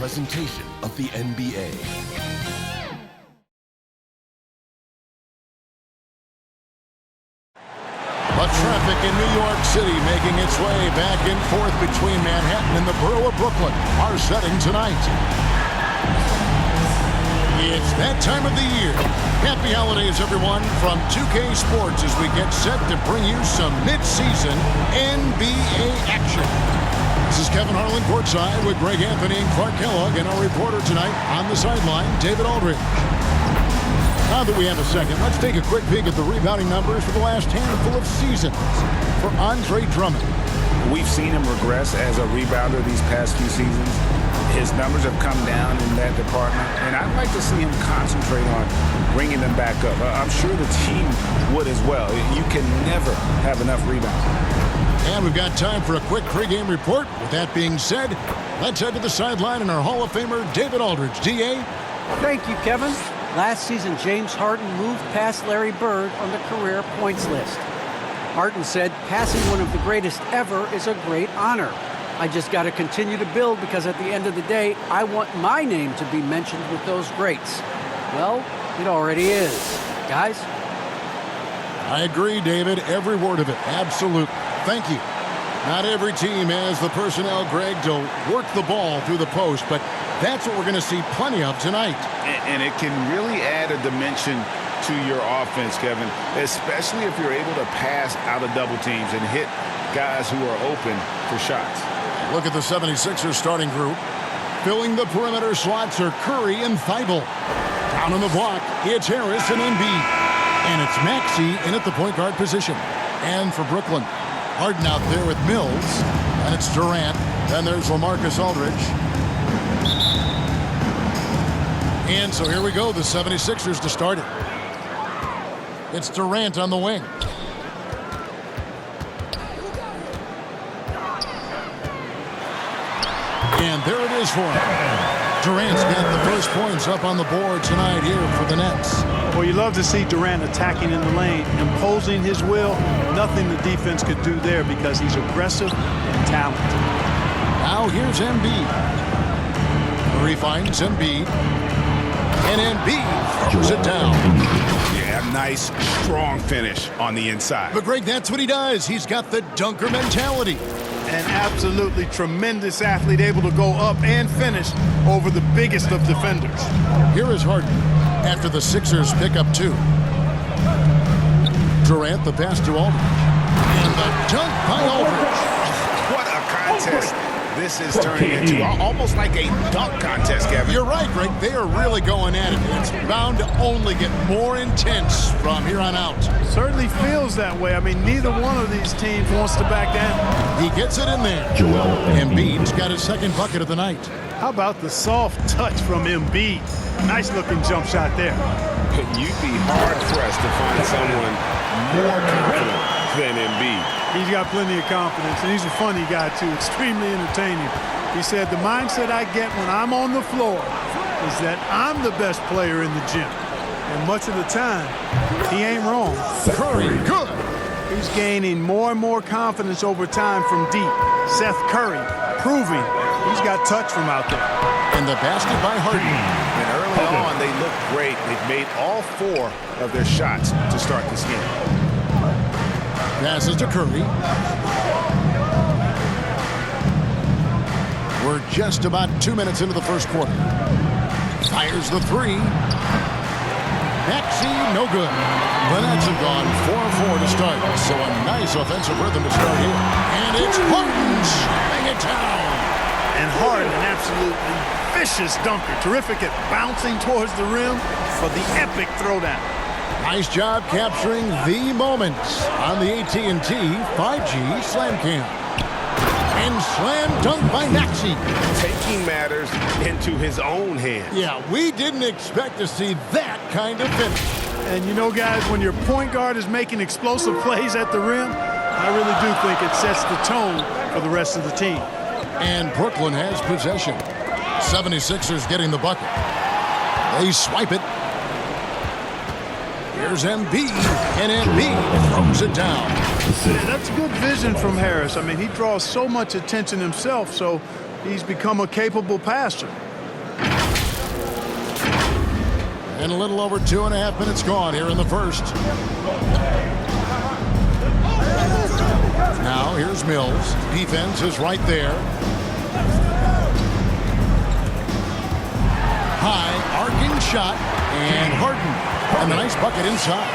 presentation of the NBA. The traffic in New York City making its way back and forth between Manhattan and the borough of Brooklyn. Our setting tonight. It's that time of the year. Happy holidays, everyone, from 2K Sports as we get set to bring you some mid-season NBA action. This is Kevin Harlan courtside with Greg Anthony and Clark Kellogg, and our reporter tonight on the sideline, David Aldridge. Now that we have a second, let's take a quick peek at the rebounding numbers for the last handful of seasons for Andre Drummond. We've seen him regress as a rebounder these past few seasons. His numbers have come down in that department, and I'd like to see him concentrate on bringing them back up. I'm sure the team would as well. You can never have enough rebounds. And we've got time for a quick pregame report. With that being said, let's head to the sideline and our Hall of Famer, David Aldridge. D.A.? Thank you, Kevin. Last season, James Harden moved past Larry Bird on the career points list. Harden said, passing one of the greatest ever is a great honor. I just got to continue to build because at the end of the day, I want my name to be mentioned with those greats. Well, it already is. Guys? I agree, David. Every word of it. Absolutely. Thank you. Not every team has the personnel, Greg, to work the ball through the post, but that's what we're going to see plenty of tonight. And it can really add a dimension to your offense, Kevin, especially if you're able to pass out of double teams and hit guys who are open for shots. Look at the 76ers starting group. Filling the perimeter slots are Curry and Thibault. Down on the block, it's Harris and Embiid. And it's Maxey in at the point guard position. And for Brooklyn, Harden out there with Mills. And it's Durant. Then there's LaMarcus Aldridge. And so here we go, the 76ers to start it. It's Durant on the wing. And there it is for him. Durant's got the first points up on the board tonight here for the Nets. Well, you love to see Durant attacking in the lane, imposing his will. Nothing the defense could do there because he's aggressive and talented. Now here's Embiid. Curry finds Embiid. And Embiid throws it down. Yeah, nice, strong finish on the inside. But, Greg, that's what he does. He's got the dunker mentality. An absolutely tremendous athlete, able to go up and finish over the biggest of defenders. Here is Harden after the Sixers pick up two. Durant, the pass to Aldridge. And the dunk by Aldridge. What a contest this is turning into. Almost like a dunk contest, Kevin. You're right, Greg. They are really going at it. It's bound to only get more intense from here on out. Certainly feels that way. I mean, neither one of these teams wants to back down. He gets it in there. Embiid's got his second bucket of the night. How about the soft touch from Embiid? Nice looking jump shot there. You'd be hard-pressed to find someone more confident than Embiid. He's got plenty of confidence, and he's a funny guy, too. Extremely entertaining. He said, the mindset I get when I'm on the floor is that I'm the best player in the gym. And much of the time, he ain't wrong. Curry, good. He's gaining more and more confidence over time from deep. Seth Curry proving he's got touch from out there. And the basket by Harden. And early on, they looked great. They've made all four of their shots to start this game. Passes to Curry. We're just about 2 minutes into the first quarter. Fires the three. Maxey, no good. The Nets have gone 4-4 to start. So a nice offensive rhythm to start here. And it's Harden slamming it down. And Harden, an absolutely vicious dunker. Terrific at bouncing towards the rim for the epic throwdown. Nice job capturing the moments on the AT&T 5G Slam Cam. And slam dunk by Maxey. Taking matters into his own hands. Yeah, we didn't expect to see that kind of finish. And you know, guys, when your point guard is making explosive plays at the rim, I really do think it sets the tone for the rest of the team. And Brooklyn has possession. 76ers getting the bucket. They swipe it. Here's Embiid, and Embiid throws it down. Yeah, that's good vision from Harris. I mean, he draws so much attention himself, so he's become a capable passer. And a little over 2.5 minutes gone here in the first. Now here's Mills. Defense is right there. High, arcing shot, and Harden. And the nice bucket inside.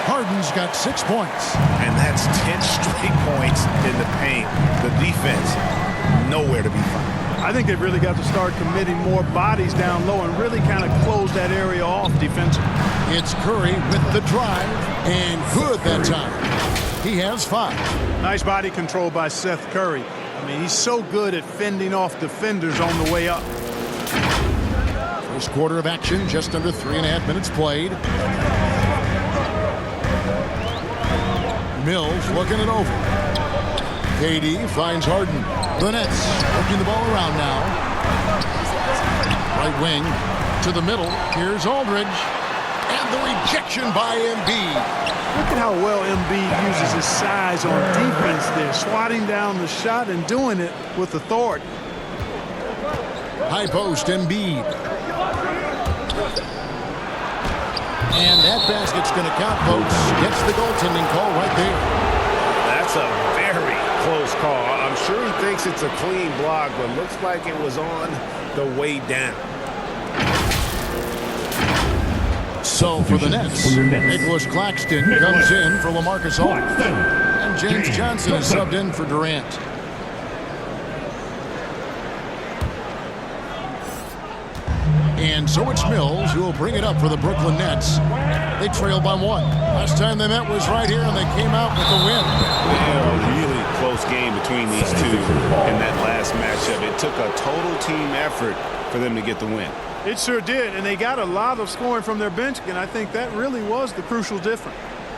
Harden's got 6 points. And that's 10 straight points in the paint. The defense, nowhere to be found. I think they've really got to start committing more bodies down low and really kind of close that area off defensively. It's Curry with the drive, and good that time. He has 5. Nice body control by Seth Curry. I mean, he's so good at fending off defenders on the way up. First quarter of action, just under 3.5 minutes played. Mills looking it over. KD finds Harden. The Nets working the ball around now. Right wing to the middle. Here's Aldridge. And the rejection by Embiid. Look at how well Embiid uses his size on defense there, swatting down the shot and doing it with authority. High post, Embiid. And that basket's going to count, folks. Gets the goaltending call right there. That's a very close call. I'm sure he thinks it's a clean block, but looks like it was on the way down. So for the Nets, Nicholas Claxton comes in for LaMarcus Aldridge. And James Johnson is subbed in for Durant. And so it's Mills who will bring it up for the Brooklyn Nets. They trail by 1. Last time they met was right here, and they came out with the win. Yeah, a really close game between these two in that last matchup. It took a total team effort for them to get the win. It sure did, and they got a lot of scoring from their bench, and I think that really was the crucial difference.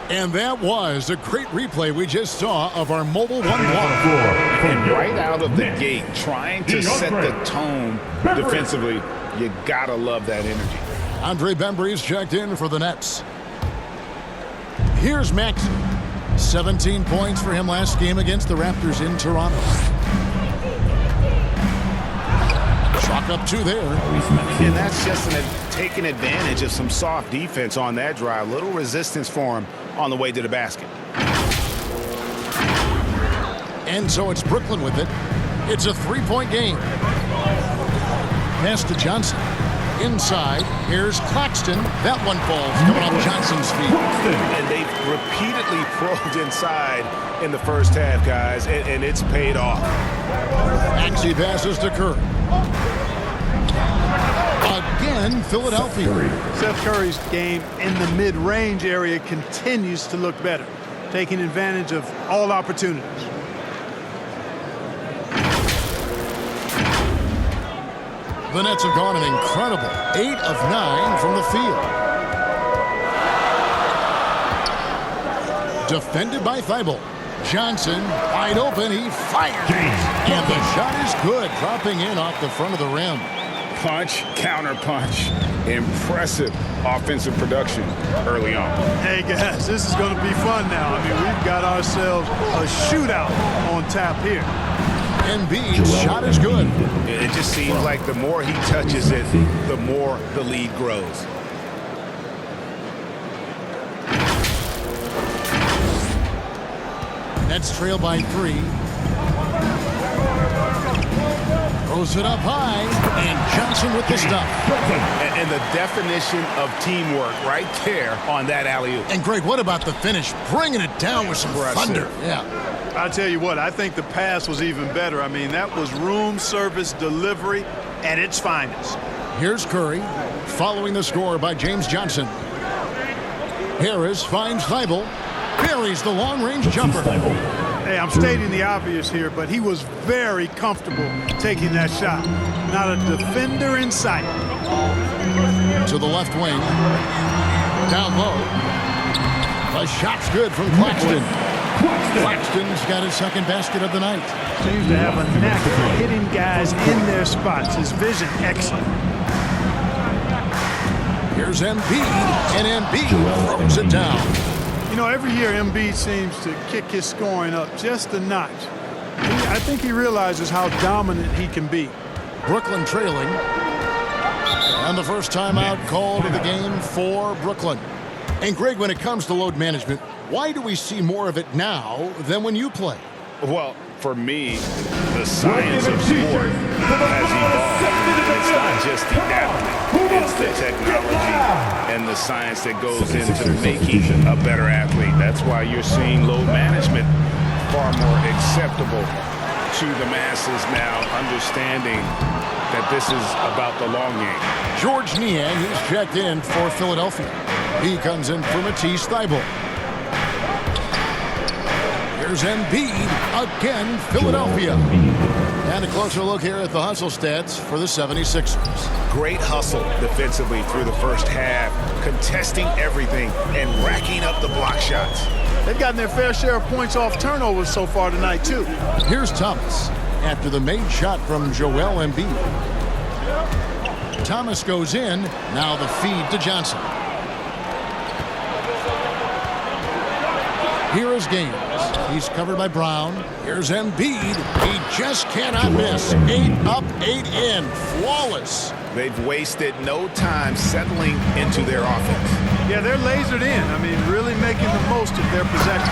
And that was a great replay we just saw of our Mobile 1 block. And right out of the gate, trying to set the tone defensively, you gotta love that energy. Andre Bembry's checked in for the Nets. Here's Maxey. 17 points for him last game against the Raptors in Toronto. Chalk up 2 there. And that's just taking advantage of some soft defense on that drive. Little resistance for him on the way to the basket. And so it's Brooklyn with it. It's a 3-point game. Pass to Johnson. Inside, here's Claxton. That one falls, coming off Johnson's feet. And they've repeatedly probed inside in the first half, guys, and it's paid off. Maxey passes to Curry. Again, Philadelphia. Seth Curry's game in the mid-range area continues to look better, taking advantage of all opportunities. The Nets have gone an incredible 8 of 9 from the field. Defended by Thibault. Johnson wide open. He fires. And the shot is good, dropping in off the front of the rim. Punch, counter punch. Impressive offensive production early on. Hey, guys, this is going to be fun now. I mean, we've got ourselves a shootout on tap here. Embiid's shot is good. It just seems like the more he touches it, the more the lead grows. Nets trail by 3. Throws it up high, and Johnson with the stuff. And the definition of teamwork right there on that alley-oop. And Greg, what about the finish? Bringing it down with some thunder. Yeah. I'll tell you what, I think the pass was even better. I mean, that was room service delivery at its finest. Here's Curry, following the score by James Johnson. Harris finds Thibault, buries the long-range jumper. Hey, I'm stating the obvious here, but he was very comfortable taking that shot. Not a defender in sight. To the left wing. Down low. The shot's good from Claxton. Claxton's got his second basket of the night. Seems to have a knack for hitting guys in their spots. His vision excellent. Here's Embiid, and Embiid throws it down. You know, every year Embiid seems to kick his scoring up just a notch. I think he realizes how dominant he can be. Brooklyn trailing. And the first timeout called of the game for Brooklyn. And Greg, when it comes to load management, why do we see more of it now than when you play? Well, for me, the science of sport has evolved. It's not just the athlete. It's the technology and the science that goes into making a better athlete. That's why you're seeing load management far more acceptable to the masses now, understanding that this is about the long game. George Niang is checked in for Philadelphia. He comes in for Matisse Thybulle. Here's Embiid again, Philadelphia. And a closer look here at the hustle stats for the 76ers. Great hustle defensively through the first half, contesting everything and racking up the block shots. They've gotten their fair share of points off turnovers so far tonight, too. Here's Thomas after the made shot from Joel Embiid. Thomas goes in. Now the feed to Johnson. Here is Gaines. He's covered by Brown. Here's Embiid. He just cannot miss. 8 up, 8 in. Flawless. They've wasted no time settling into their offense. Yeah, they're lasered in. I mean, really making the most of their possession.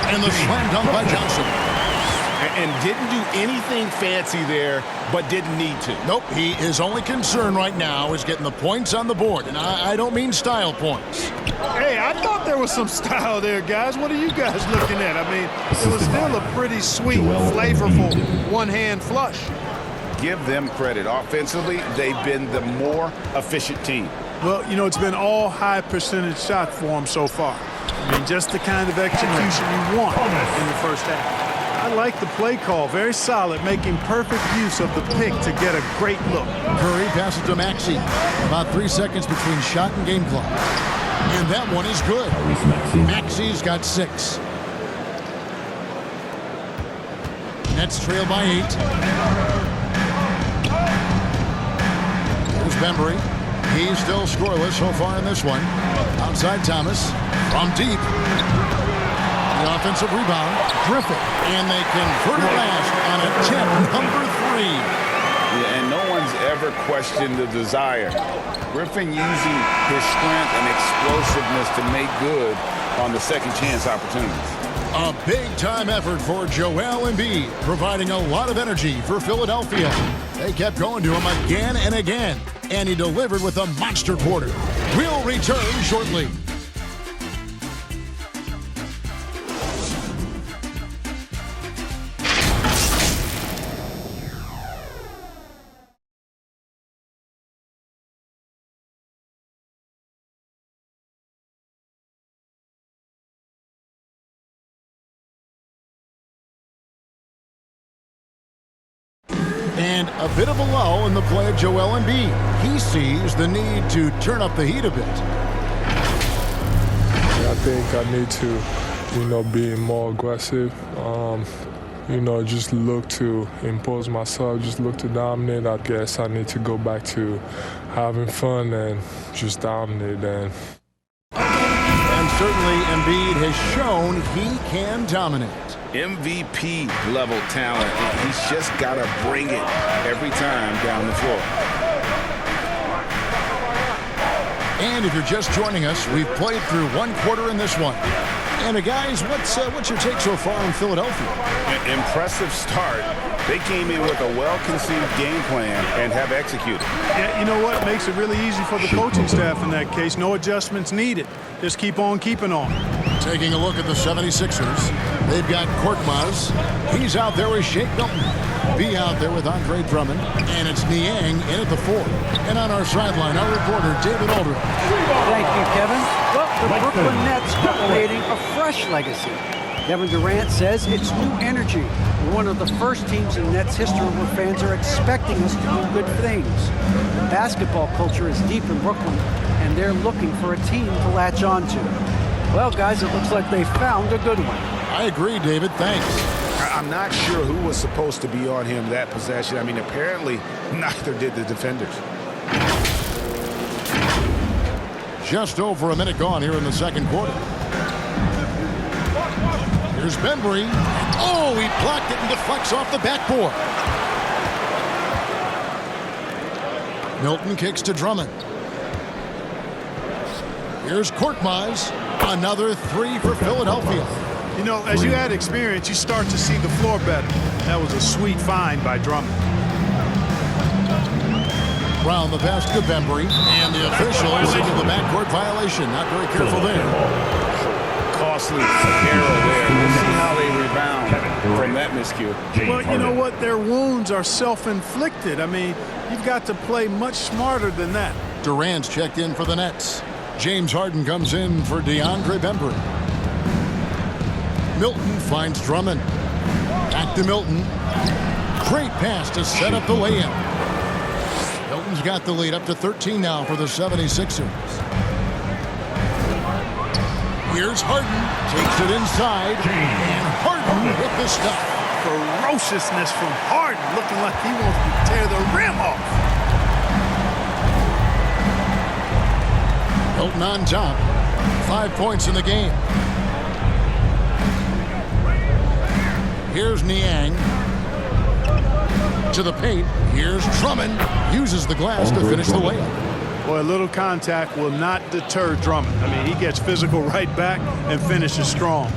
And the slam dunk by Johnson. And didn't do anything fancy there, but didn't need to. Nope, his only concern right now is getting the points on the board. And I don't mean style points. Hey, I thought there was some style there, guys. What are you guys looking at? I mean, it was still a pretty sweet, flavorful one-hand flush. Give them credit. Offensively, they've been the more efficient team. Well, you know, it's been all high percentage shot for them so far. I mean, just the kind of execution you want in the first half. I like the play call. Very solid, making perfect use of the pick to get a great look. Curry passes to Maxey. About 3 seconds between shot and game clock. And that one is good. Maxey's got 6. Nets trail by 8. Here's Bembry. He's still scoreless so far in this one. Outside Thomas. From deep. The offensive rebound. Griffin. And they convert it last on attempt number 3. Yeah, and no one's ever questioned the desire. Griffin using his strength and explosiveness to make good on the second chance opportunities. A big-time effort for Joel Embiid, providing a lot of energy for Philadelphia. They kept going to him again and again, and he delivered with a monster quarter. We'll return shortly. And a bit of a lull in the play of Joel Embiid. He sees the need to turn up the heat a bit. I think I need to, be more aggressive. Just look to impose myself, just look to dominate. I guess I need to go back to having fun and just dominate. And certainly Embiid has shown he can dominate. MVP level talent. He's just got to bring it every time down the floor. And if you're just joining us, we've played through 1 quarter in this one. And guys, what's your take so far in Philadelphia? Impressive start. They came in with a well-conceived game plan and have executed. Yeah, you know what? Makes it really easy for the coaching staff in that case. No adjustments needed. Just keep on keeping on. Taking a look at the 76ers, they've got Korkmaz. He's out there with Shake Milton. B out there with Andre Drummond. And it's Niang in at the 4. And on our sideline, our reporter, David Aldridge. Thank you, Kevin. Well, the Brooklyn Nets are creating a fresh legacy. Kevin Durant says it's new energy. We're one of the first teams in Nets history where fans are expecting us to do good things. The basketball culture is deep in Brooklyn, and they're looking for a team to latch on to. Well, guys, it looks like they found a good one. I agree, David. Thanks. I'm not sure who was supposed to be on him that possession. I mean, apparently neither did the defenders. Just over a minute gone here in the second quarter. Here's Bembry. Oh, he blocked it and deflects off the backboard. Milton kicks to Drummond. Here's Korkmaz. Another three for Philadelphia. You know, as you add experience, you start to see the floor better. That was a sweet find by Drummond. Brown the pass to Bembry, and the officials into the backcourt violation. Not very careful there. Costly error there. We'll see how they rebound from that miscue. Well, you know what? Their wounds are self-inflicted. I mean, you've got to play much smarter than that. Durant's checked in for the Nets. James Harden comes in for DeAndre Bembry. Milton finds Drummond. Back to Milton. Great pass to set up the layup. Milton's got the lead up to 13 now for the 76ers. Here's Harden. Takes it inside. And Harden with the stuff. Ferociousness from Harden, looking like he wants to tear the rim off. Milton on top. 5 points in the game. Here's Niang. To the paint. Here's Drummond. Uses the glass to finish the layup. Boy, a little contact will not deter Drummond. I mean, he gets physical right back and finishes strong.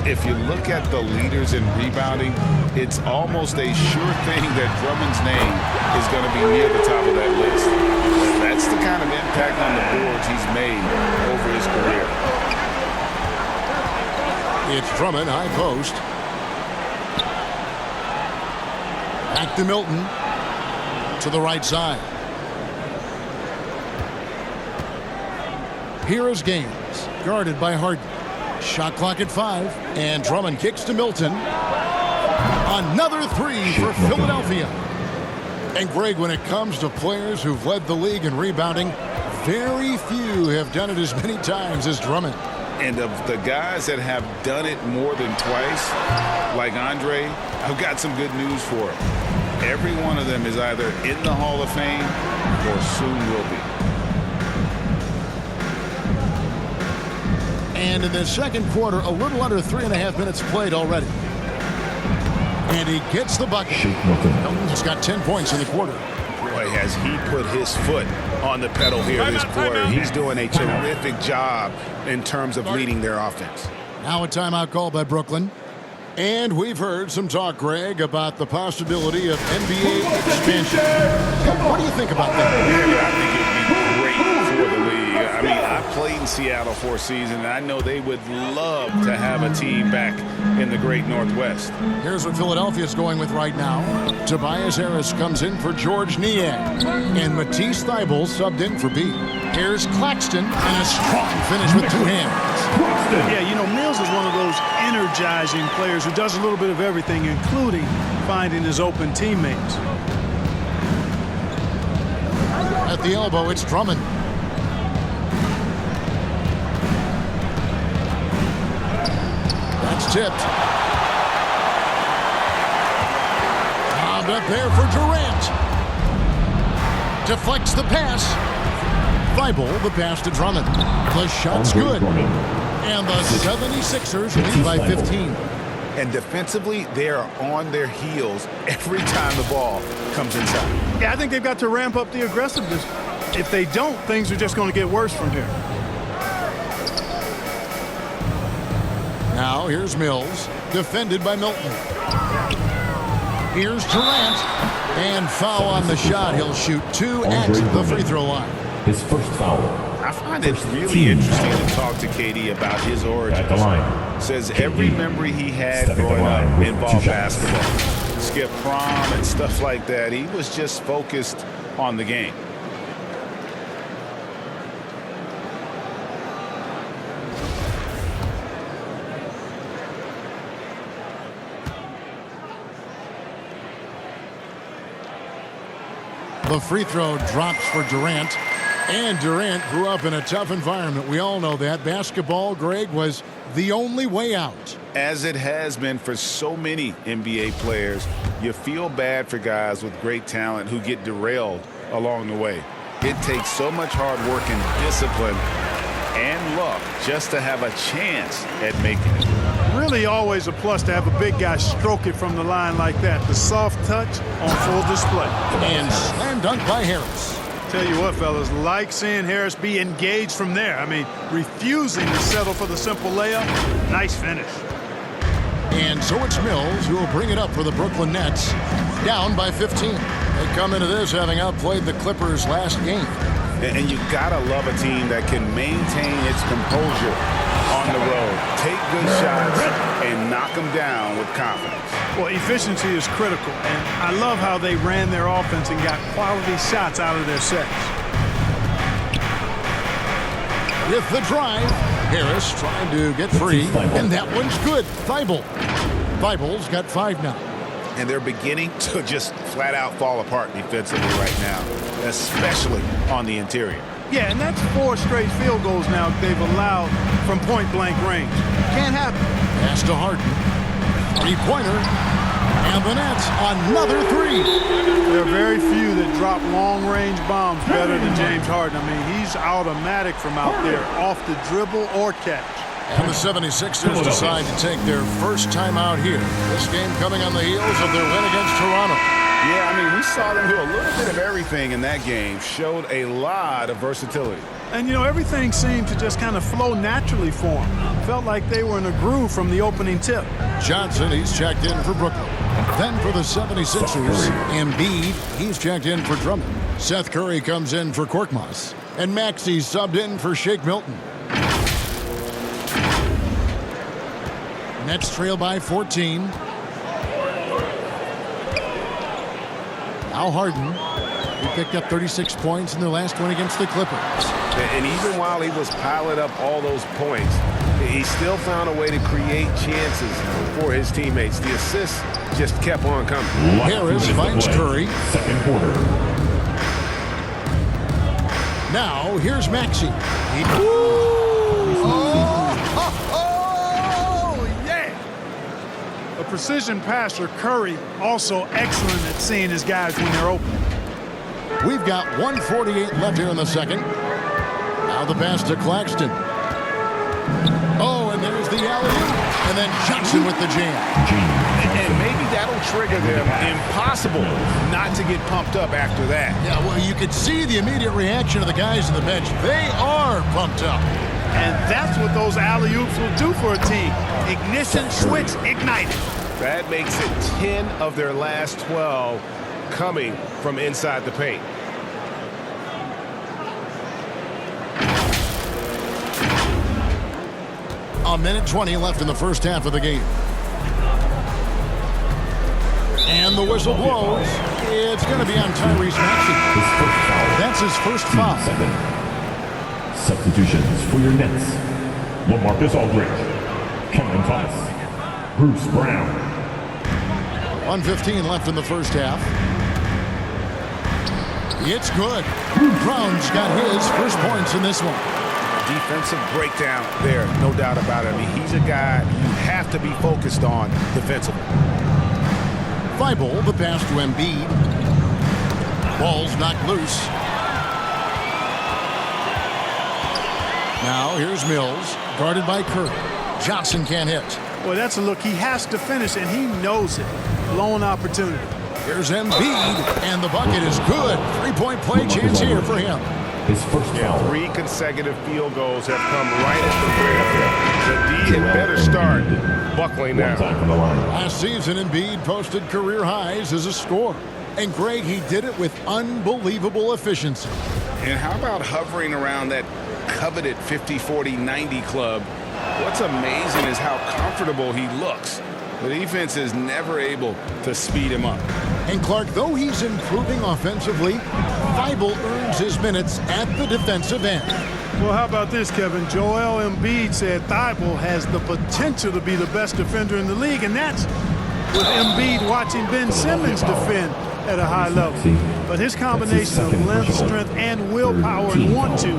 If you look at the leaders in rebounding, it's almost a sure thing that Drummond's name is going to be near the top of that list. That's the kind of impact on the boards he's made over his career. It's Drummond, high post. Back to Milton. To the right side. Here is Gaines, guarded by Harden. Shot clock at 5, and Drummond kicks to Milton. Another three for Philadelphia. And Greg, when it comes to players who've led the league in rebounding, very few have done it as many times as Drummond. And of the guys that have done it more than twice, like Andre, I've got some good news for him. Every one of them is either in the Hall of Fame or soon will be. And in the second quarter, a little under 3.5 minutes played already. And he gets the bucket. Milton's got 10 points in the quarter. Boy, has he put his foot on the pedal here this quarter. He's doing a terrific job in terms of leading their offense. Now a timeout call by Brooklyn. And we've heard some talk, Greg, about the possibility of NBA expansion. What do you think about that? Yeah, I think it would be great for the league. I mean, I played in Seattle for a season, and I know they would love to have a team back in the great Northwest. Here's what Philadelphia's going with right now. Tobias Harris comes in for George Niang. And Matisse Thybulle subbed in for B. Here's Claxton, and a strong finish with two hands. Yeah, you know, Mills is one of those energizing players who does a little bit of everything, including finding his open teammates. At the elbow, it's Drummond. That's tipped. Bobbed up there for Durant. Deflects the pass. Thybulle, the pass to Drummond. The shot's good. And the 76ers lead by 15. And defensively, they are on their heels every time the ball comes inside. Yeah, I think they've got to ramp up the aggressiveness. If they don't, things are just going to get worse from here. Now here's Mills, defended by Milton. Here's Durant, and foul on the shot. He'll shoot 2 at the free throw line. His first foul. I find it really interesting to talk to KD about his origins. At the line. Says every memory he had growing up involved basketball. Skip prom and stuff like that. He was just focused on the game. The free throw drops for Durant. And Durant grew up in a tough environment. We all know that. Basketball, Greg, was the only way out. As it has been for so many NBA players, you feel bad for guys with great talent who get derailed along the way. It takes so much hard work and discipline and luck just to have a chance at making it. Really always a plus to have a big guy stroke it from the line like that. The soft touch on full display. And slam dunk by Harris. Tell you what, fellas, like seeing Harris be engaged from there. I mean, refusing to settle for the simple layup. Nice finish. And so it's Mills who will bring it up for the Brooklyn Nets, down by 15. They come into this having outplayed the Clippers last game. And you gotta love a team that can maintain its composure on the road, take good shots, and knock them down with confidence. Well, efficiency is critical, and I love how they ran their offense and got quality shots out of their sets. With the drive, Harris trying to get free, and that one's good. Thibul's got 5 now. And they're beginning to just flat out fall apart defensively right now, especially on the interior. Yeah, and that's 4 straight field goals now they've allowed from point-blank range. Can't happen. Pass to Harden. 3-pointer. And the Nets, another 3. There are very few that drop long-range bombs better than James Harden. I mean, he's automatic from out there, off the dribble or catch. And the 76ers decide to take their first time out here. This game coming on the heels of their win against Toronto. Yeah, I mean, we saw them do a little bit of everything in that game. Showed a lot of versatility. And, you know, everything seemed to just kind of flow naturally for them. Felt like they were in a groove from the opening tip. Johnson, he's checked in for Brooklyn. Then for the 76ers, Embiid, he's checked in for Drummond. Seth Curry comes in for Korkmaz. And Maxey subbed in for Shake Milton. Nets trail by 14. Now Harden. He picked up 36 points in their last one against the Clippers. And even while he was piling up all those points, he still found a way to create chances for his teammates. The assists just kept on coming. Harris finds Curry. Second quarter. Now here's Maxey. A precision passer, Curry, also excellent at seeing his guys when they're open. We've got 1:48 left here in the second. Now the pass to Claxton. Oh, and there's the alley-oop. And then Johnson with the jam. And maybe that'll trigger them. Impossible not to get pumped up after that. Yeah, well, you could see the immediate reaction of the guys on the bench. They are pumped up. And that's what those alley-oops will do for a team. Ignition switch ignited. That makes it 10 of their last 12 coming from inside the paint. A minute 20 left in the first half of the game. And the whistle blows. It's going to be on Tyrese Maxey. That's his first foul. Substitutions for your Nets. LaMarcus Aldridge, Cameron Thomas, Bruce Brown. 1:15 left in the first half. It's good. Brown's got his first points in this one. Defensive breakdown there, no doubt about it. I mean, he's a guy you have to be focused on defensively. Thibault, the pass to Embiid. Ball's knocked loose. Now here's Mills, guarded by Curry. Johnson can't hit. Well, that's a look he has to finish, and he knows it. Blown opportunity. Here's Embiid, and the bucket is good. 3-point play chance here for him. His first foul. 3 consecutive field goals have come right at the rim. The D had better start buckling One now. time from the line. Last season, Embiid posted career highs as a scorer. And Greg, he did it with unbelievable efficiency. And how about hovering around that coveted 50-40-90 club? What's amazing is how comfortable he looks. The defense is never able to speed him up. And Clark, though he's improving offensively, Thibault earns his minutes at the defensive end. Well, how about this, Kevin? Joel Embiid said Thibault has the potential to be the best defender in the league, and that's with Embiid watching Ben Simmons defend at a high level. But his combination of length, strength, and willpower and want to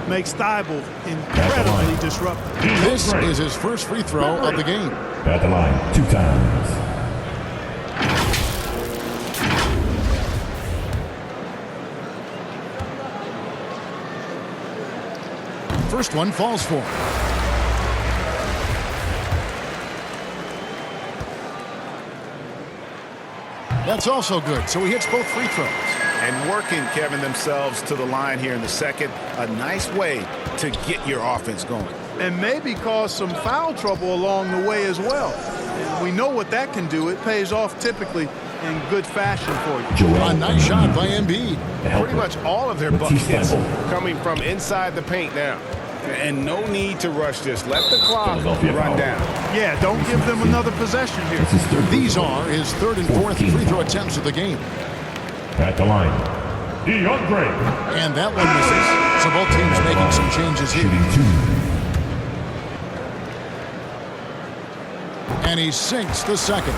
makes Thibault incredibly disruptive. This is his first free throw of the game. At the line 2 times. First one falls for him. That's also good, so he hits both free throws. And working, Kevin, themselves to the line here in the second. A nice way to get your offense going. And maybe cause some foul trouble along the way as well. And we know what that can do. It pays off typically in good fashion for you. A nice shot by Embiid. Pretty much all of their buckets coming from inside the paint now. And no need to rush this. Let the clock run down. Yeah, don't give them another possession here. These are his third and fourth free throw attempts of the game. At the line, DeAndre. And that one misses. So both teams making some changes here. And he sinks the second.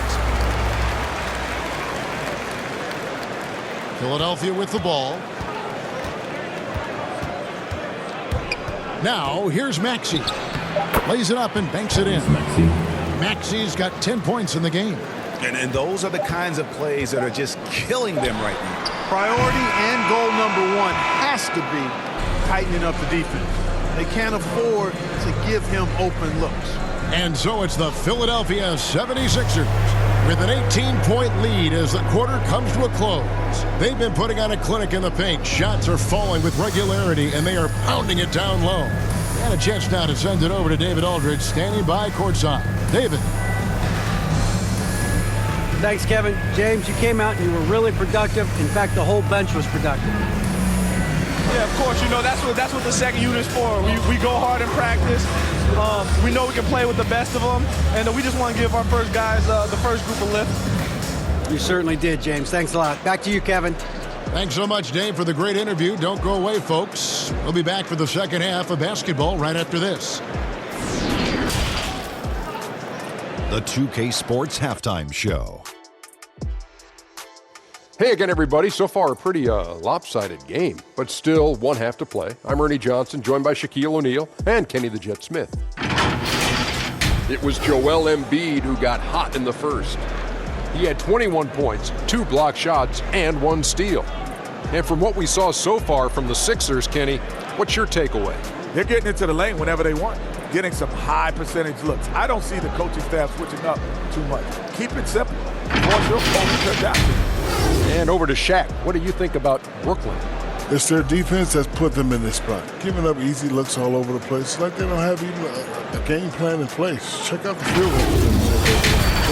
Philadelphia with the ball. Now, here's Maxey. Lays it up and banks it in. Maxey's got 10 points in the game. And those are the kinds of plays that are just killing them right now. Priority and goal number one has to be tightening up the defense. They can't afford to give him open looks. And so it's the Philadelphia 76ers with an 18-point lead as the quarter comes to a close. They've been putting on a clinic in the paint. Shots are falling with regularity, and they are pounding it down low. And a chance now to send it over to David Aldridge, standing by courtside. David. Thanks, Kevin. James, you came out and you were really productive. In fact, the whole bench was productive. Yeah, of course. You know, that's what the second unit's for. We go hard in practice. We know we can play with the best of them. And we just want to give our first guys the first group a lift. You certainly did, James. Thanks a lot. Back to you, Kevin. Thanks so much, Dave, for the great interview. Don't go away, folks. We'll be back for the second half of basketball right after this. The 2K Sports Halftime Show. Hey again, everybody. So far, a pretty lopsided game, but still one half to play. I'm Ernie Johnson, joined by Shaquille O'Neal and Kenny the Jet Smith. It was Joel Embiid who got hot in the first. He had 21 points, 2 block shots, and 1 steal. And from what we saw so far from the Sixers, Kenny, what's your takeaway? They're getting into the lane whenever they want, getting some high percentage looks. I don't see the coaching staff switching up too much. Keep it simple. Force your opponent to adapt. And over to Shaq. What do you think about Brooklyn? It's their defense that's put them in this spot. Giving up easy looks all over the place. It's like they don't have even a game plan in place. Check out the field goal.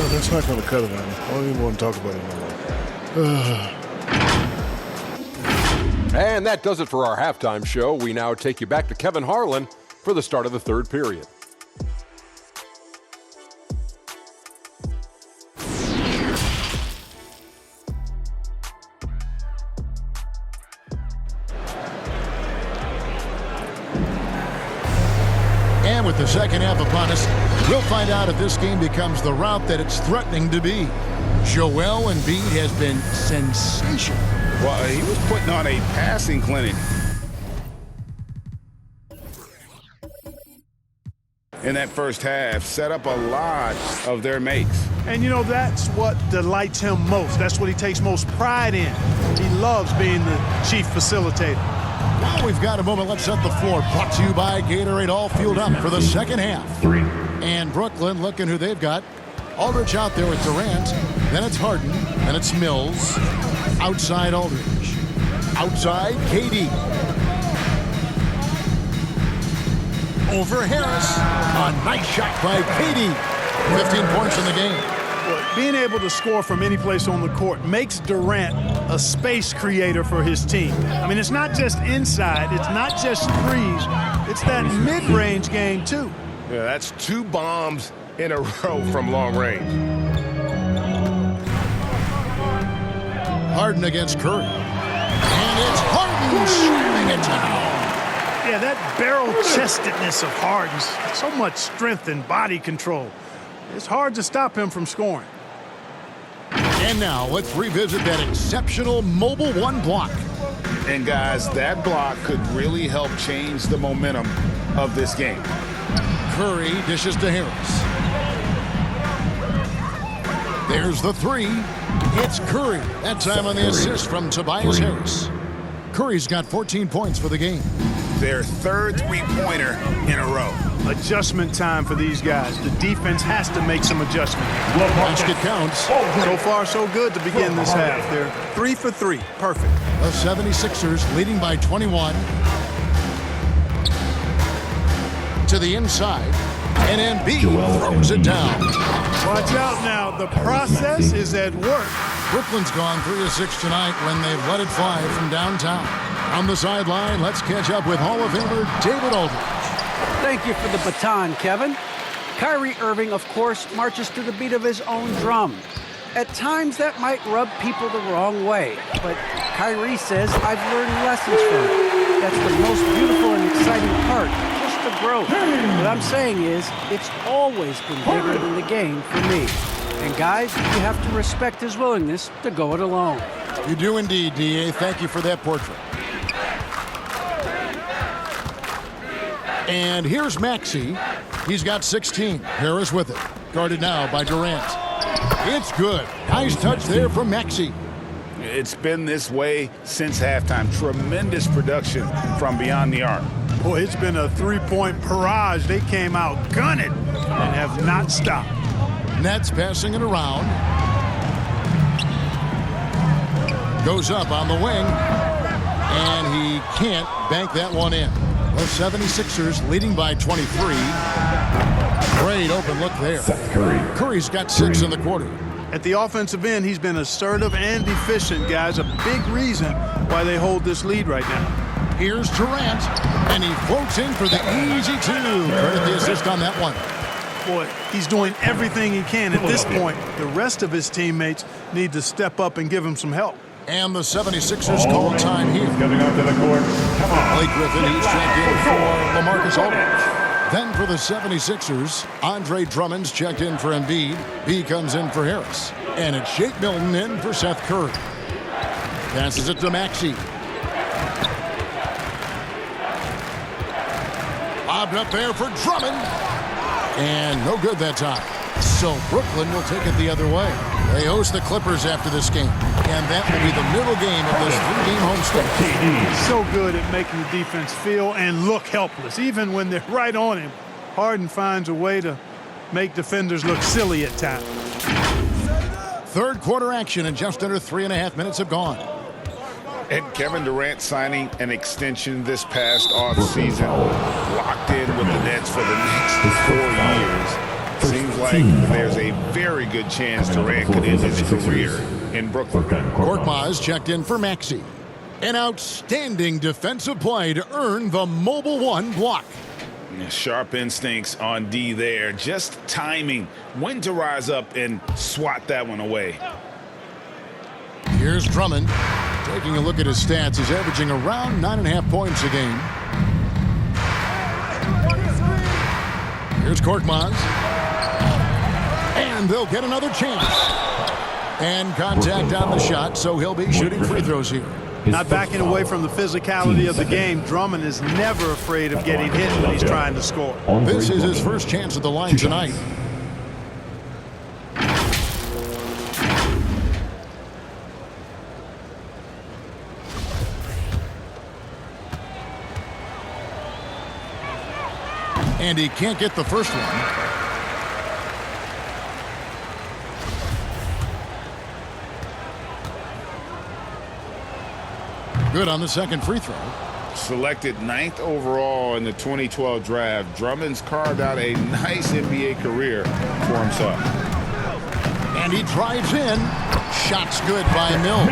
That's not going to cut it on me. I don't even want to talk about it no more. And that does it for our halftime show. We now take you back to Kevin Harlan for the start of the third period. And with the second half upon us, we'll find out if this game becomes the route that it's threatening to be. Joel Embiid has been sensational. Well, he was putting on a passing clinic in that first half, set up a lot of their makes. And, you know, that's what delights him most. That's what he takes most pride in. He loves being the chief facilitator. Well, we've got a moment. Let's set the floor. Brought to you by Gatorade. All fueled up for the second half. 3. And Brooklyn, looking who they've got. Aldridge out there with Durant. Then it's Harden. Then it's Mills. Outside Aldridge. Outside KD. Over Harris. A nice shot by KD. 15 points in the game. Being able to score from any place on the court makes Durant a space creator for his team. I mean, it's not just inside. It's not just threes. It's that mid-range game, too. Yeah, that's 2 bombs in a row from long range. Harden against Curry. And it's Harden shooting it down. Yeah, that barrel-chestedness of Harden's so much strength and body control. It's hard to stop him from scoring. And now let's revisit that exceptional mobile one block. And guys, that block could really help change the momentum of this game. Curry dishes to Harris. There's the 3. It's Curry. That time on the assist from Tobias Harris. Curry's got 14 points for the game. their third three-pointer in a row. Adjustment time for these guys. The defense has to make some adjustment. Basket counts. So far, so good to begin this half. They're 3 for 3. Perfect. The 76ers leading by 21. To the inside. And Embiid throws it down. Watch out now. The process is at work. Brooklyn's gone 3 of 6 tonight when they've let it fly from downtown. On the sideline, let's catch up with Hall of Famer David Aldridge. Thank you for the baton, Kevin. Kyrie Irving, of course, marches to the beat of his own drum. At times, that might rub people the wrong way, but Kyrie says, I've learned lessons from it. That's the most beautiful and exciting part, just the growth. What I'm saying is, it's always been bigger than the game for me. And guys, you have to respect his willingness to go it alone. You do indeed, D.A. Thank you for that portrait. And here's Maxey. He's got 16. Harris with it. Guarded now by Durant. It's good. Nice touch there from Maxey. It's been this way since halftime. Tremendous production from beyond the arc. Boy, it's been a three-point barrage. They came out gunning and have not stopped. Nets passing it around. Goes up on the wing. And he can't bank that one in. The 76ers leading by 23. Great open look there. Curry's got 6 in the quarter. At the offensive end, he's been assertive and efficient, guys. A big reason why they hold this lead right now. Here's Durant, and he floats in for the easy 2. Credit the assist on that one. Boy, he's doing everything he can. At this point, the rest of his teammates need to step up and give him some help. And the 76ers call time here. Coming out to the court. Come on. Blake Griffin, he's checked in for LaMarcus Aldridge. Then for the 76ers, Andre Drummond's checked in for Embiid. B comes in for Harris. And it's Shake Milton in for Seth Curry. Passes it to Maxey. Lobbed up there for Drummond. And no good that time. So Brooklyn will take it the other way. They host the Clippers after this game. And that will be the middle game of this 3-game homestand. So good at making the defense feel and look helpless. Even when they're right on him, Harden finds a way to make defenders look silly at times. Third quarter action and just under 3.5 minutes have gone. And Kevin Durant signing an extension this past offseason. Locked in with the Nets for the next 4 years. Seems like there's a very good chance Durant could end his career in Brooklyn. Korkmaz checked in for Maxey. An outstanding defensive play to earn the Mobile One block. Sharp instincts on D there. Just timing when to rise up and swat that one away. Here's Drummond. Taking a look at his stats, he's averaging around 9.5 points a game. Here's Korkmaz. And they'll get another chance. And contact on the shot, so he'll be shooting free throws here. Not backing away from the physicality of the game. Drummond is never afraid of getting hit when he's trying to score. This is his first chance at the line tonight. And he can't get the first one. Good on the second free throw. Selected 9th overall in the 2012 draft, Drummond's carved out a nice NBA career for himself. And he drives in. Shots good by Mills.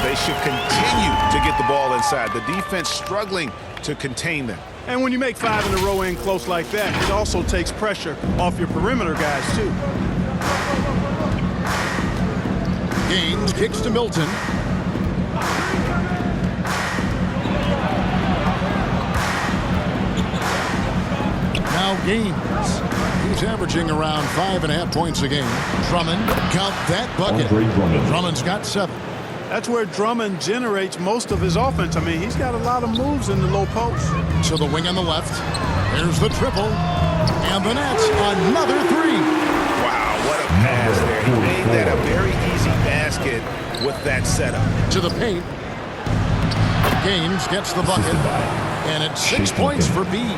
They should continue to get the ball inside. The defense struggling to contain them. And when you make 5 in a row in close like that, it also takes pressure off your perimeter guys, too. Gaines kicks to Milton. Now Gaines. He's averaging around 5.5 points a game. Drummond, count that bucket. Drummond's got 7. That's where Drummond generates most of his offense. I mean, he's got a lot of moves in the low post. To the wing on the left. There's the triple. And the Nets, another 3. Wow, what a pass there. He made that a very easy basket with that setup. To the paint. Gaines gets the bucket. And it's 6 points for Bede.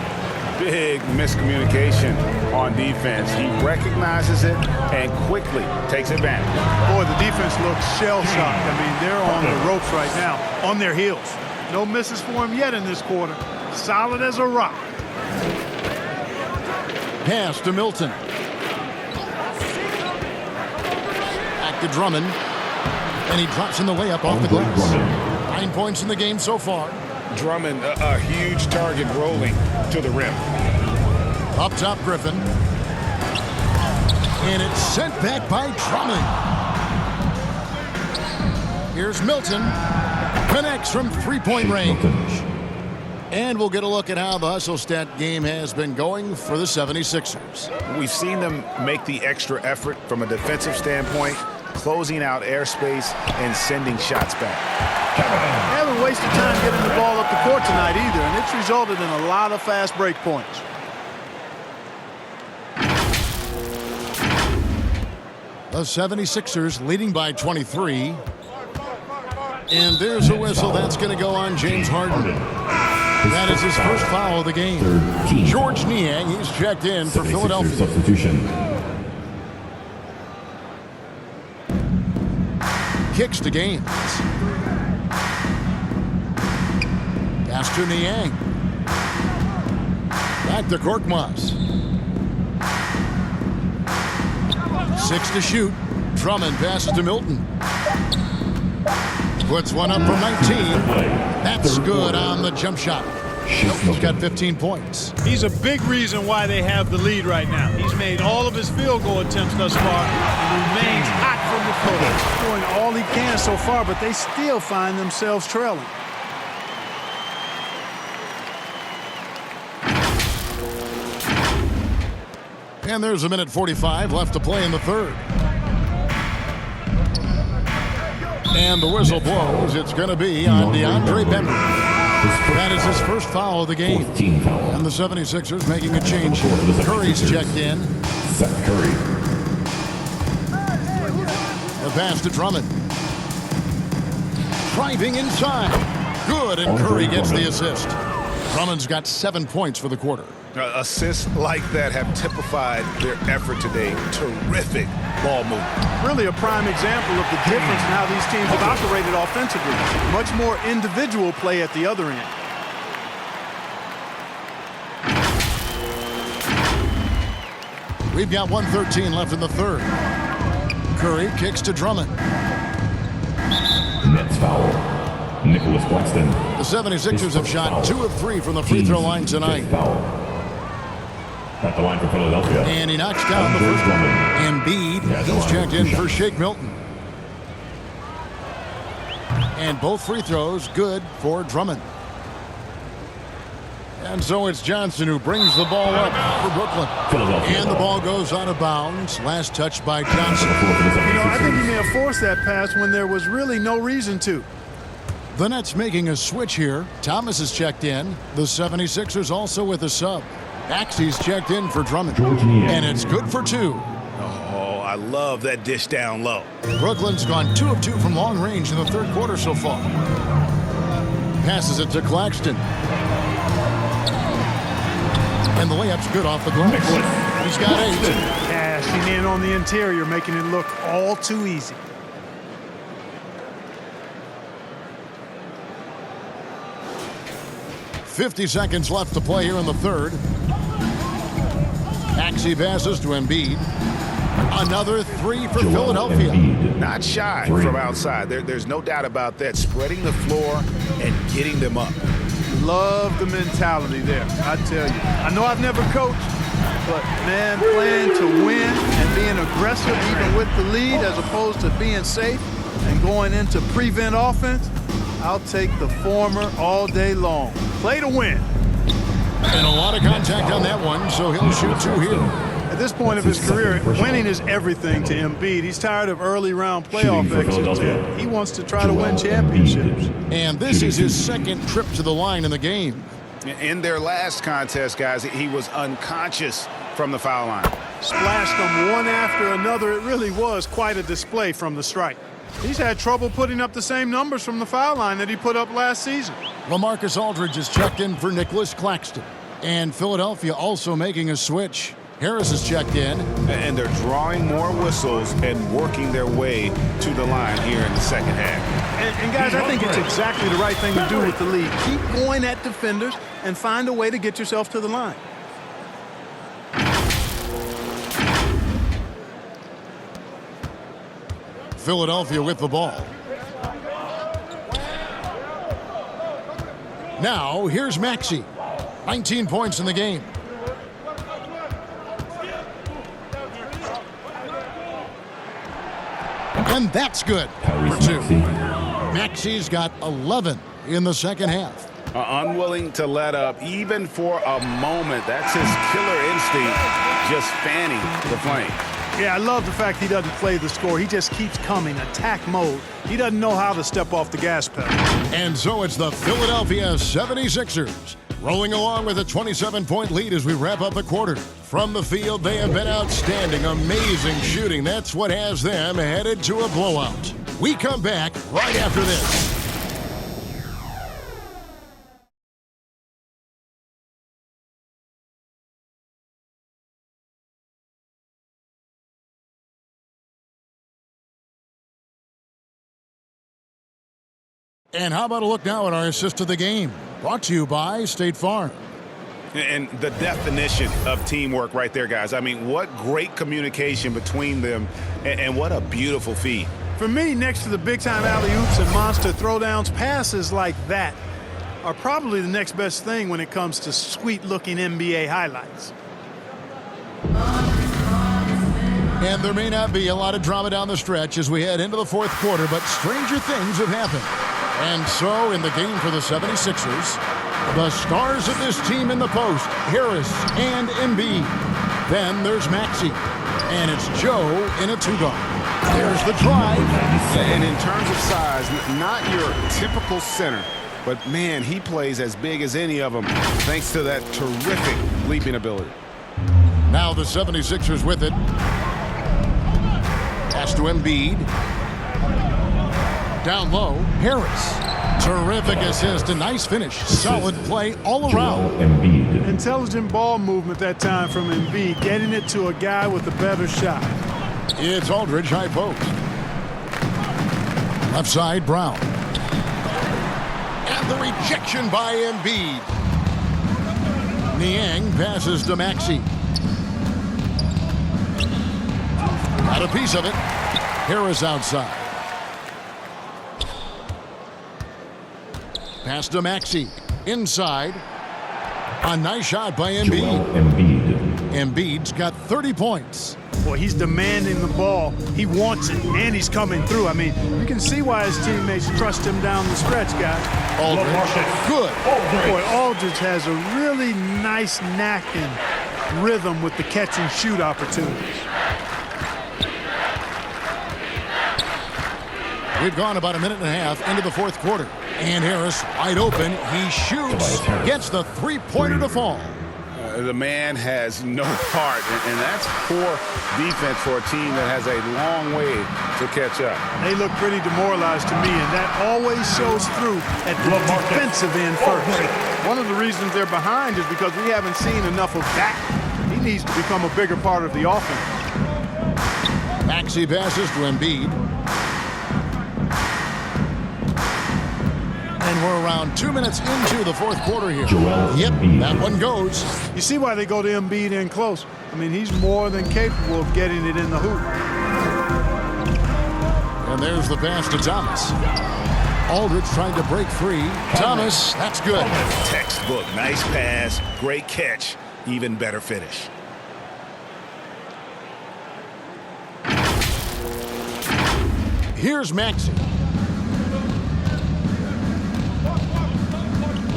Big miscommunication on defense. He recognizes it and quickly takes advantage. Boy, the defense looks shell-shocked. I mean, they're on the ropes right now, on their heels. No misses for him yet in this quarter. Solid as a rock. Pass to Milton. Back to Drummond. And he drops in the layup off the glass. 9 points in the game so far. Drummond, a huge target rolling to the rim. Up top, Griffin. And it's sent back by Drummond. Here's Milton. Connects from three-point range. And we'll get a look at how the hustle stat game has been going for the 76ers. We've seen them make the extra effort from a defensive standpoint, closing out airspace and sending shots back. They haven't wasted time getting the ball up the court tonight either, and it's resulted in a lot of fast break points. The 76ers leading by 23. And there's a whistle that's going to go on James Harden. That is his first foul of the game. George Niang, he's checked in for Philadelphia. Substitution. Kicks to Gaines. Pass to Niang. Back to Korkmaz. 6 to shoot. Drummond passes to Milton. Puts one up from 19. That's good on the jump shot. Milton's got 15 points. He's a big reason why they have the lead right now. He's made all of his field goal attempts thus far and remains hot from the floor. Doing all he can so far, but they still find themselves trailing. And there's a minute 45 left to play in the third. And the whistle blows. It's going to be on DeAndre Bembry. That is his first foul of the game. And the 76ers making a change. Curry's checked in. Seth Curry. The pass to Drummond. Driving inside. Good, and Curry gets the assist. Drummond's got 7 points for the quarter. Assists like that have typified their effort today. Terrific ball movement. Really a prime example of the difference in how these teams have operated offensively. Much more individual play at the other end. We've got 1:13 left in the third. Curry kicks to Drummond. Nets foul. Nicholas Claxton. The 76ers have shot 2 of 3 from the free throw line tonight. At the line for Philadelphia. And he knocks down the first one. Embiid, he's checked in for Shake Milton. And both free throws good for Drummond. And so it's Johnson who brings the ball up for Brooklyn. And the ball goes out of bounds. Last touch by Johnson. I think he may have forced that pass when there was really no reason to. The Nets making a switch here. Thomas is checked in. The 76ers also with a sub. Axie's checked in for Drummond. And it's good for 2. Oh, I love that dish down low. Brooklyn's gone 2 of 2 from long range in the third quarter so far. Passes it to Claxton. And the layup's good off the glass. He's got 8. Cashing in on the interior, making it look all too easy. .50 seconds left to play here in the third. Axie passes to Embiid. Another 3 for Philadelphia. Not shy from outside. There's no doubt about that. Spreading the floor and getting them up. Love the mentality there, I tell you. I know I've never coached, but, man, playing to win and being aggressive even with the lead as opposed to being safe and going into prevent offense, I'll take the former all day long. Play to win. And a lot of contact on that one, so he'll shoot 2 here. At this point of his career, winning is everything to Embiid. He's tired of early round playoff exits. He wants to try to win championships. And this is his second trip to the line in the game. In their last contest, guys, he was unconscious from the foul line. Splashed them one after another. It really was quite a display from the stripe. He's had trouble putting up the same numbers from the foul line that he put up last season. LaMarcus Aldridge is checked in for Nicholas Claxton. And Philadelphia also making a switch. Harris is checked in. And they're drawing more whistles and working their way to the line here in the second half. And guys, I think it's exactly the right thing to do with the lead. Keep going at defenders and find a way to get yourself to the line. Philadelphia with the ball. Now, here's Maxey. 19 points in the game. And that's good for 2. Maxey's got 11 in the second half. Unwilling to let up even for a moment. That's his killer instinct, just fanning the flame. Yeah, I love the fact he doesn't play the score. He just keeps coming, attack mode. He doesn't know how to step off the gas pedal. And so it's the Philadelphia 76ers rolling along with a 27-point lead as we wrap up the quarter. From the field, they have been outstanding, amazing shooting. That's what has them headed to a blowout. We come back right after this. And how about a look now at our assist to the game? Brought to you by State Farm. And the definition of teamwork right there, guys. I mean, what great communication between them, and what a beautiful feat. For me, next to the big-time alley-oops and monster throwdowns, passes like that are probably the next best thing when it comes to sweet-looking NBA highlights. And there may not be a lot of drama down the stretch as we head into the fourth quarter, but stranger things have happened. And so, in the game for the 76ers, the stars of this team in the post, Harris and Embiid. Then there's Maxey. And it's Joe in a 2-guard. There's the drive. And in terms of size, not your typical center, but man, he plays as big as any of them thanks to that terrific leaping ability. Now the 76ers with it. Pass to Embiid. Down low, Harris. Terrific assist, a nice finish. Solid play all around. Intelligent ball movement that time from Embiid, getting it to a guy with a better shot. It's Aldridge, high post. Left side, Brown. And the rejection by Embiid. Niang passes to Maxey. Got a piece of it. Harris outside. Pass to Maxey. Inside. A nice shot by Embiid. Embiid's got 30 points. Boy, he's demanding the ball. He wants it, and he's coming through. I mean, you can see why his teammates trust him down the stretch, guys. Aldridge, good. Boy, Aldridge has a really nice knack and rhythm with the catch and shoot opportunities. We've gone about a minute and a half into the fourth quarter. And Harris wide open. He shoots. Gets the three-pointer to fall. The man has no heart, and that's poor defense for a team that has a long way to catch up. They look pretty demoralized to me, and that always shows through at the defensive end first. One of the reasons they're behind is because we haven't seen enough of that. He needs to become a bigger part of the offense. Maxey passes to Embiid. And we're around 2 minutes into the fourth quarter here. Yep, that one goes. You see why they go to Embiid in close. I mean, he's more than capable of getting it in the hoop. And there's the pass to Thomas. Aldridge trying to break free. Thomas, that's good. Textbook, nice pass, great catch, even better finish. Here's Maxey.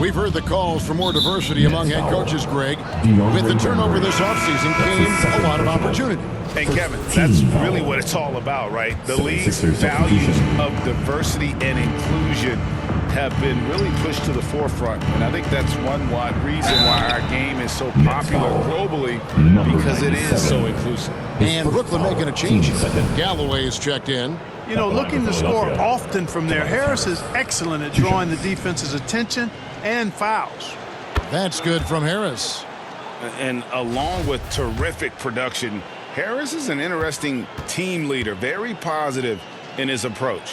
We've heard the calls for more diversity among head coaches, Greg. With the turnover this offseason came a lot of opportunity. And Kevin, that's really what it's all about, right? The league's values of diversity and inclusion have been really pushed to the forefront. And I think that's one reason why our game is so popular globally, because it is so inclusive. And Brooklyn making a change. Galloway is checked in. You know, looking to score often from there. Harris is excellent at drawing the defense's attention and fouls. That's good from Harris. And along with terrific production, Harris is an interesting team leader, very positive in his approach.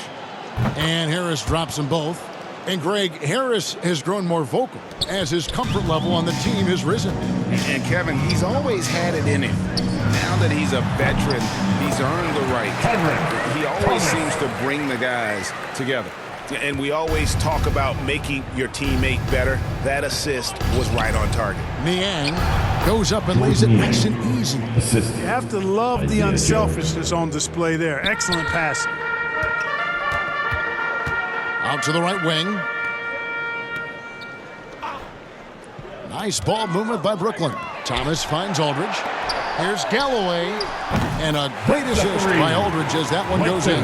And Harris drops them both. And Greg, Harris has grown more vocal as his comfort level on the team has risen. And Kevin, he's always had it in him. Now that he's a veteran, he's earned the right. He always seems to bring the guys together. And we always talk about making your teammate better. That assist was right on target. Niang goes up and lays it nice and easy. You have to love the unselfishness on display there. Excellent passing. Out to the right wing. Nice ball movement by Brooklyn. Thomas finds Aldridge. Here's Galloway. And a great assist by Aldridge as that one goes in.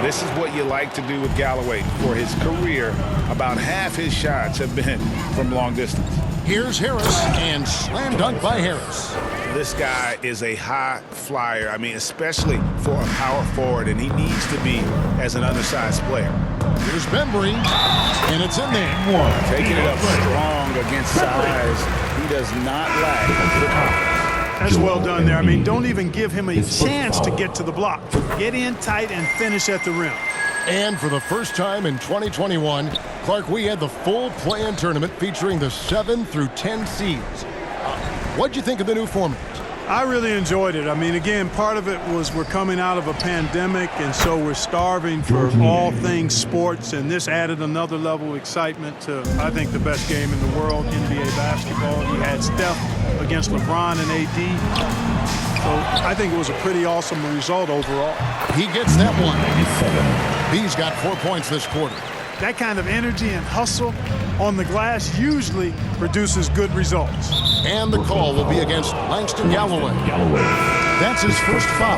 This is what you like to do with Galloway. For his career, about half his shots have been from long distance. Here's Harris, and slam dunk by Harris. This guy is a high flyer. I mean, especially for a power forward, and he needs to be as an undersized player. Here's Bembry, and it's in there. Taking it up strong against size. He does not lack the confidence. That's well done there. I mean, don't even give him a chance to get to the block. Get in tight and finish at the rim. And for the first time in 2021, Clark, we had the full play-in tournament featuring the 7 through 10 seeds. What'd you think of the new format? I really enjoyed it. I mean, again, part of it was we're coming out of a pandemic, and so we're starving for all things sports, and this added another level of excitement to, I think, the best game in the world, NBA basketball. You had Steph against LeBron and AD. So I think it was a pretty awesome result overall. He gets that one. He's got 4 points this quarter. That kind of energy and hustle on the glass usually produces good results. And the call will be against Langston Galloway. That's his first foul.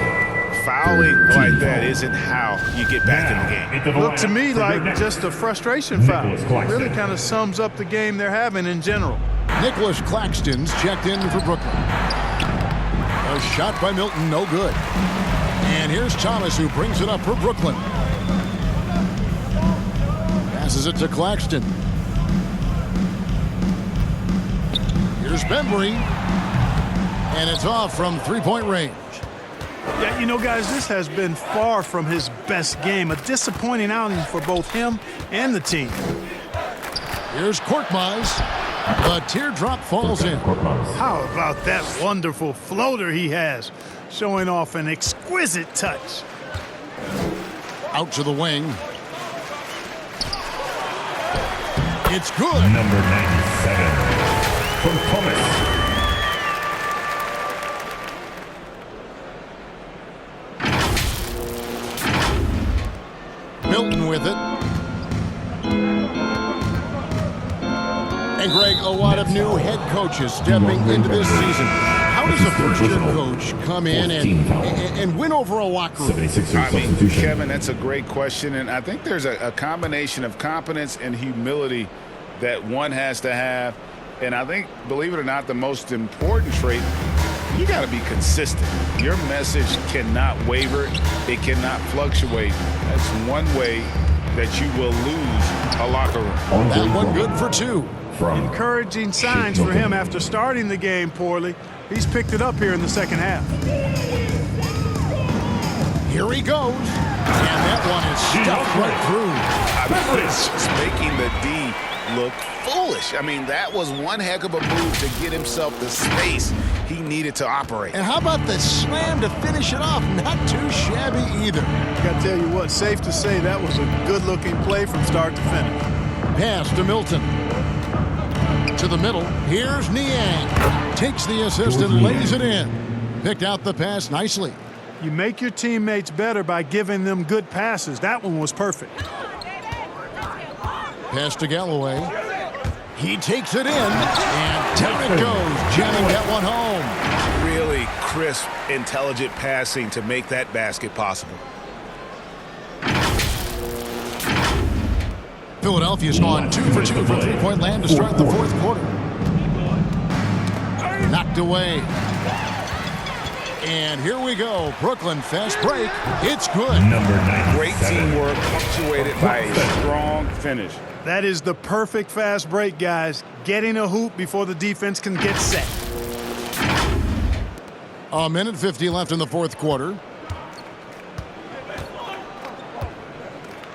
Fouling like that isn't how you get back in the game. Looked to me like just a frustration foul. It really kind of sums up the game they're having in general. Nicholas Claxton's checked in for Brooklyn. A shot by Milton, no good. And here's Thomas, who brings it up for Brooklyn. Passes it to Claxton. Here's Bembry. And it's off from three-point range. Yeah, you know, guys, this has been far from his best game. A disappointing outing for both him and the team. Here's Korkmaz. The teardrop falls in. How about that wonderful floater he has, showing off an exquisite touch. Out to the wing. It's good. Number 97 from Thomas. Milton with it. And Greg, a lot of new head coaches stepping into this season. How does a first-year coach come in and win over a locker room? I mean, Kevin, that's a great question, and I think there's a combination of competence and humility that one has to have. And I think, believe it or not, the most important trait, you got to be consistent. Your message cannot waver. It cannot fluctuate. That's one way that you will lose a locker room. That one good for two. Encouraging signs for him after starting the game poorly. He's picked it up here in the second half. Here he goes. And that one is stuffed right through. I mean, it's just making the D look foolish. I mean, that was one heck of a move to get himself the space he needed to operate. And how about the slam to finish it off? Not too shabby either. I got to tell you what, safe to say that was a good-looking play from start to finish. Pass to Milton. To the middle. Here's Niang. Takes the assist and lays it in. Picked out the pass nicely. You make your teammates better by giving them good passes. That one was perfect. Pass to Galloway. He takes it in, and down it goes. Jamming that one home. Really crisp, intelligent passing to make that basket possible. Philadelphia's gone 2 for 2 from three-point land to start the fourth quarter. Knocked away. And here we go. Brooklyn fast break. It's good. Number 9. Great teamwork punctuated by a strong finish. That is the perfect fast break, guys. Getting a hoop before the defense can get set. A minute 50 left in the fourth quarter.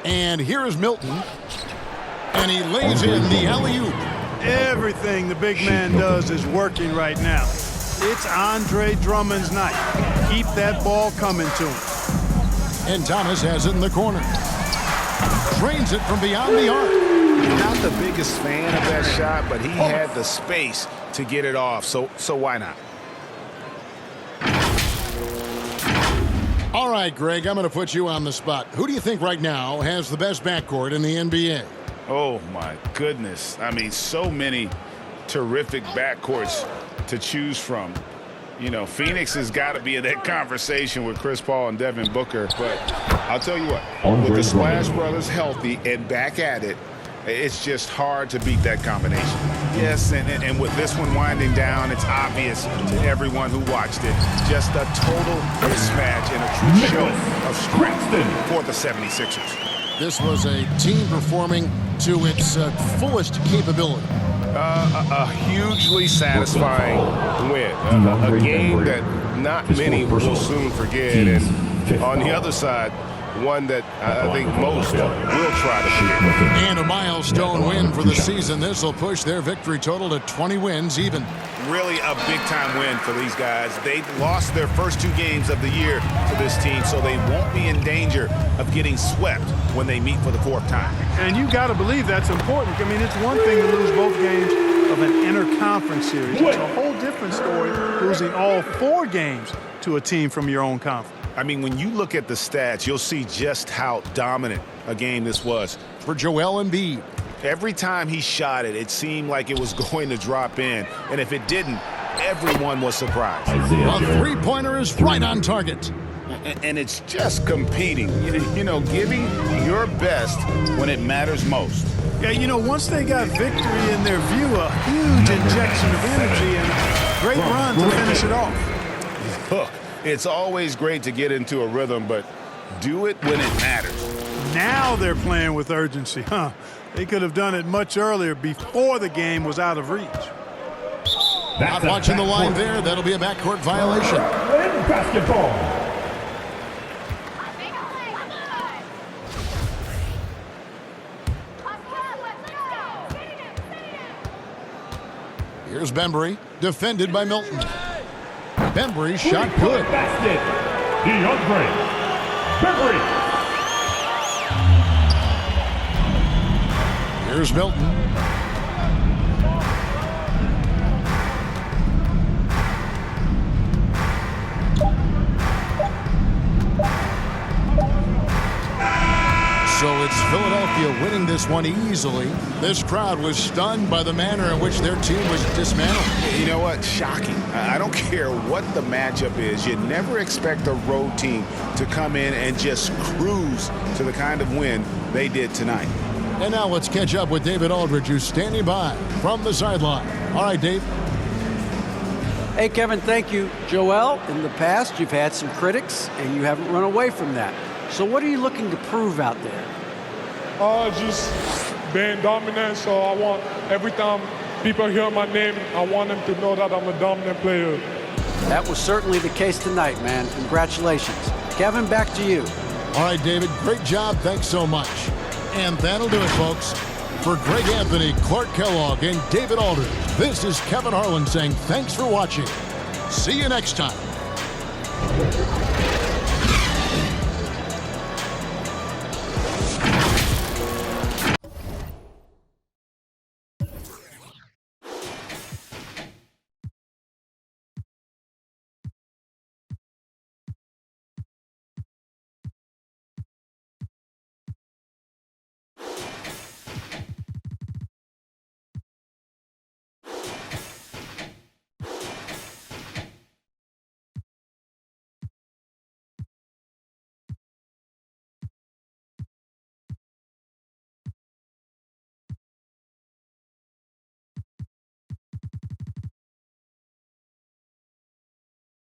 And here is Milton. And he lays in the alley-oop. Everything the big man does is working right now. It's Andre Drummond's night. Keep that ball coming to him. And Thomas has it in the corner. Drains it from beyond the arc. Not the biggest fan of that shot, but he had the space to get it off, so why not? All right, Greg, I'm going to put you on the spot. Who do you think right now has the best backcourt in the NBA? Oh, my goodness. I mean, so many terrific backcourts to choose from. You know, Phoenix has got to be in that conversation with Chris Paul and Devin Booker. But I'll tell you what, with the Splash Brothers healthy and back at it, it's just hard to beat that combination. Yes, and with this one winding down, it's obvious to everyone who watched it. Just a total mismatch and a true show of strength for the 76ers. This was a team performing to its fullest capability. A hugely satisfying win. A game that not many will soon forget. And on the other side, one that I think most will try to forget. And a milestone win for the season. This will push their victory total to 20 wins even. Really a big-time win for these guys. They lost their first 2 games of the year to this team, so they won't be in danger of getting swept when they meet for the 4th time. And you got to believe that's important. I mean, it's one thing to lose both games of an interconference series. It's a whole different story losing all 4 games to a team from your own conference. I mean, when you look at the stats, you'll see just how dominant a game this was. For Joel Embiid. Every time he shot it, it seemed like it was going to drop in. And if it didn't, everyone was surprised. A three-pointer is right on target. And it's just competing, you know, giving your best when it matters most. Yeah, you know, once they got victory in their view, a huge injection of energy and a great run to finish it off. Look, it's always great to get into a rhythm, but do it when it matters. Now they're playing with urgency, huh? They could have done it much earlier before the game was out of reach. Not watching the line there. That'll be a backcourt violation. In basketball. Here's Bembry, defended by Milton. Bembry shot good. Basket. DeAndre Bembry. Here's Milton. So it's Philadelphia winning this one easily. This crowd was stunned by the manner in which their team was dismantled. You know what? Shocking. I don't care what the matchup is. You never expect a road team to come in and just cruise to the kind of win they did tonight. And now let's catch up with David Aldridge, who's standing by from the sideline. All right, Dave. Hey, Kevin, thank you. Joel, in the past, you've had some critics, and you haven't run away from that. So what are you looking to prove out there? Just being dominant. So I want, every time people hear my name, I want them to know that I'm a dominant player. That was certainly the case tonight, man. Congratulations. Kevin, back to you. All right, David, great job. Thanks so much. And that'll do it, folks. For Greg Anthony, Clark Kellogg, and David Aldridge, this is Kevin Harlan saying thanks for watching. See you next time.